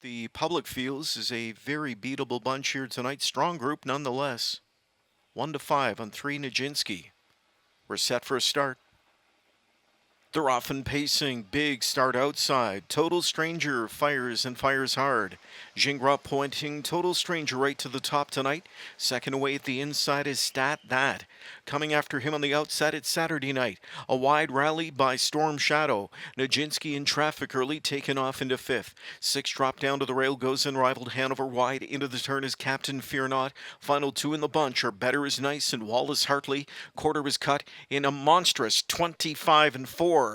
The public feels is a very beatable bunch here tonight. Strong group nonetheless. 1-5 on 3 Nijinsky. We're set for a start. They're often pacing. Big start outside. Total Stranger fires and fires hard. Gingras pointing Total Stranger right to the top tonight. Second away at the inside is Stat That. Coming after him on the outside, it's Saturday Night. A wide rally by Storm Shadow. Nijinsky in traffic early, taken off into fifth. Six drop down to the rail, goes unrivaled Hanover wide. Into the turn is Captain Fear Not. Final two in the bunch are Better Is Nice and Wallace Hartley. Quarter is cut in a monstrous 25-4.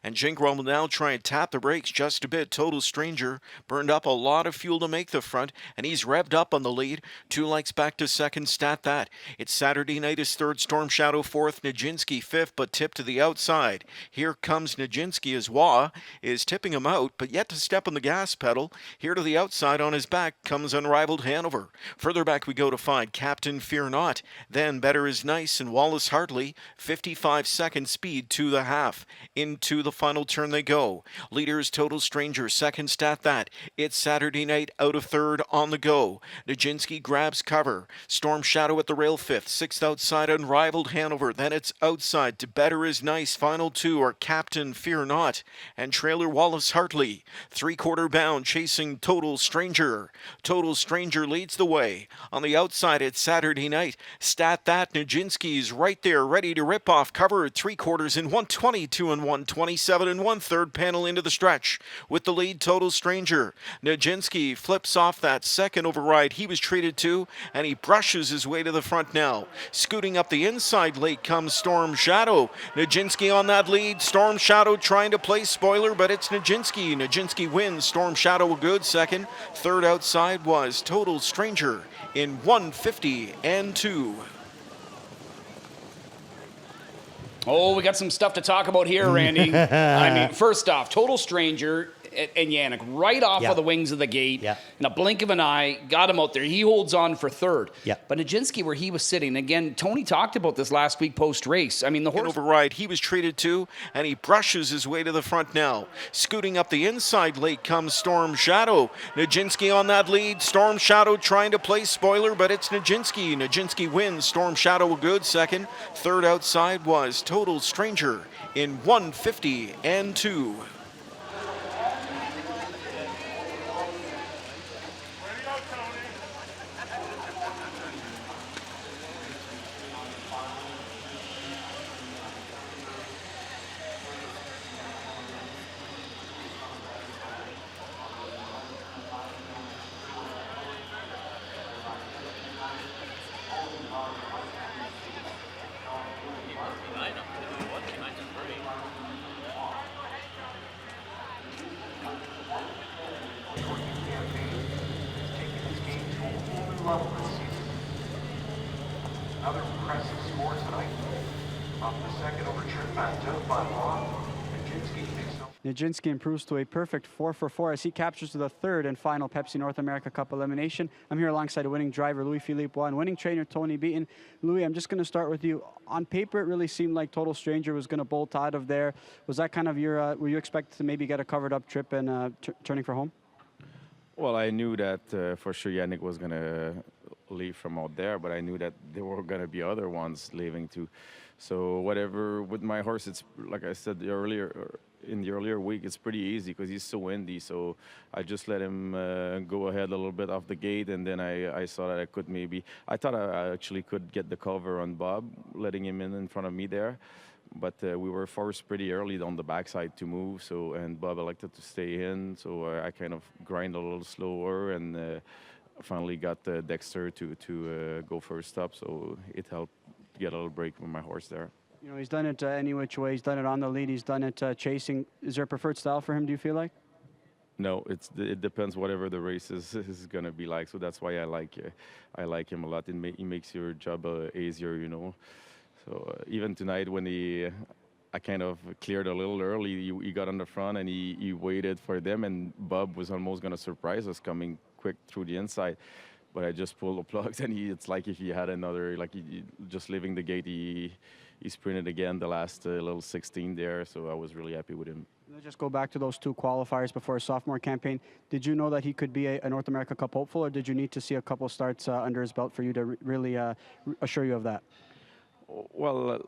And Gingras will now try and tap the brakes just a bit. Total Stranger burned up a lot of fuel to make the front, and he's revved up on the lead. 2 likes back to second, Stat That. It's Saturday Night is third, Storm Shadow fourth, Nijinsky fifth, but tipped to the outside. Here comes Nijinsky as Wah is tipping him out, but yet to step on the gas pedal. Here to the outside on his back comes Unrivaled Hanover. Further back we go to find Captain Fear Not. Then Better Is Nice and Wallace Hartley. 55-second speed to the half. Into the final turn they go. Leaders Total Stranger, second Stat That. It's Saturday Night out of third on the go. Nijinsky grabs cover. Storm Shadow at the rail fifth. Sixth outside Unrivaled Hanover. Then it's outside to Better Is Nice. Final two are Captain Fear Not and Trailer Wallace Hartley. Three-quarter bound chasing Total Stranger. Total Stranger leads the way. On the outside it's Saturday Night. Stat That. Nijinsky's right there ready to rip off cover at three-quarters in 122 and 127 and one-third panel into the stretch. With the lead, Total Stranger. Nijinsky flips off that second override he was treated to, and he brushes his way to the front now. Scooting up the inside late comes Storm Shadow. Nijinsky on that lead. Storm Shadow trying to play spoiler, but it's Nijinsky. Nijinsky wins. Storm Shadow a good second. Third outside was Total Stranger in 150 and 2. Oh, we got some stuff to talk about here, Randy. I mean, first off, Total Stranger and Yannick right off of the wings of the gate. In a blink of an eye, got him out there. He holds on for third. But Nijinsky, where he was sitting, again, Tony talked about this last week post-race. I mean, the horse override he was treated to, and he brushes his way to the front now. Scooting up the inside late comes Storm Shadow. Nijinsky on that lead. Storm Shadow trying to play spoiler, but it's Nijinsky. Nijinsky wins. Storm Shadow a good second. Third outside was Total Stranger in 150 and 2. Another impressive score tonight. Off the second over trip identified long. Nijinsky improves to a perfect 4-for-4 as he captures the third and final Pepsi North America Cup elimination. I'm here alongside winning driver Louis-Philippe Waugh and winning trainer Tony Beaton. Louis, I'm just going to start with you. On paper, it really seemed like Total Stranger was going to bolt out of there. Was that kind of your, were you expected to maybe get a covered up trip and turning for home? Well, I knew that for sure Yannick was going to leave from out there, but I knew that there were going to be other ones leaving too. So whatever, with my horse, it's like I said earlier, in the earlier week, it's pretty easy because he's so windy. So I just let him go ahead a little bit off the gate, and then I saw that I could I thought I actually could get the cover on Bob, letting him in front of me there. But we were forced pretty early on the backside to move, and Bob elected to stay in, so I kind of grind a little slower, and finally got Dexter to go first up, so it helped get a little break with my horse there. You know, he's done it any which way. He's done it on the lead. He's done it chasing. Is there a preferred style for him, do you feel like? No, it depends whatever the race is going to be like, so that's why I like him a lot. He makes your job easier, you know. So even tonight when I kind of cleared a little early, he got on the front and he waited for them, and Bob was almost going to surprise us coming quick through the inside. But I just pulled the plugs, and it's like if he had another, just leaving the gate, he sprinted again the last little 16 there, so I was really happy with him. Let's just go back to those 2 qualifiers before his sophomore campaign. Did you know that he could be a North America Cup hopeful, or did you need to see a couple starts under his belt for you to really assure you of that? Well,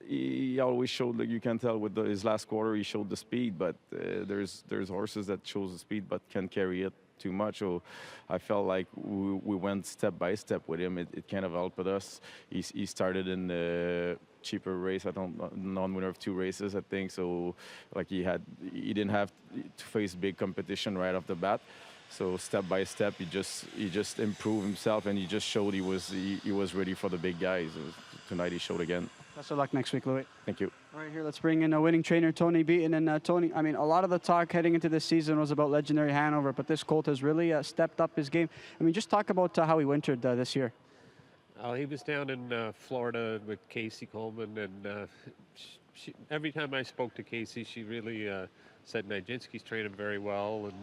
he always showed, like you can tell with his last quarter, he showed the speed, but there's horses that shows the speed but can't carry it too much. So I felt like we went step by step with him. It kind of helped us. He started in the cheaper race. I don't non-winner of 2 races, I think. So like he didn't have to face big competition right off the bat. So step by step, he just improved himself, and he just showed he was ready for the big guys. Tonight he showed again. Best of luck next week, Louis. Thank you. All right, here, let's bring in a winning trainer, Tony Beaton. And Tony, I mean, a lot of the talk heading into this season was about legendary Hanover, but this colt has really stepped up his game. I mean, just talk about how he wintered this year. He was down in Florida with Casey Coleman, and every time I spoke to Casey, she really said Nijinsky's training very well, and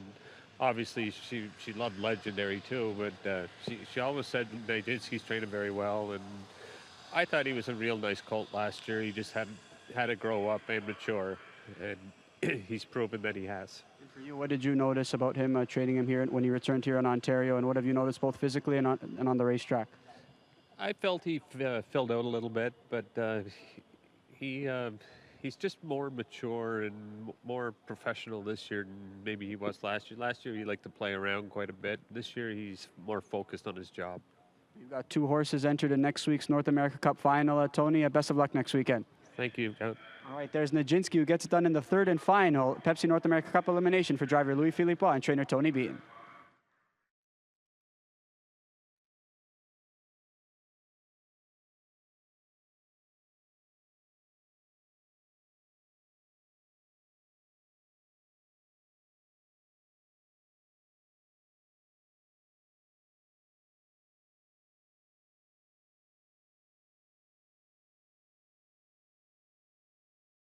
obviously she loved legendary too, but she always said Nijinsky's training very well, and I thought he was a real nice colt last year. He just had to grow up and mature, and he's proven that he has. And for you, what did you notice about him training him here when he returned here in Ontario, and what have you noticed both physically and on the racetrack? I felt he filled out a little bit, but he's just more mature and more professional this year than maybe he was last year. Last year he liked to play around quite a bit. This year he's more focused on his job. You've got 2 horses entered in next week's North America Cup final. Tony, best of luck next weekend. Thank you. All right, there's Nijinsky, who gets it done in the 3rd and final Pepsi North America Cup elimination for driver Louis-Philippe and trainer Tony Beaton.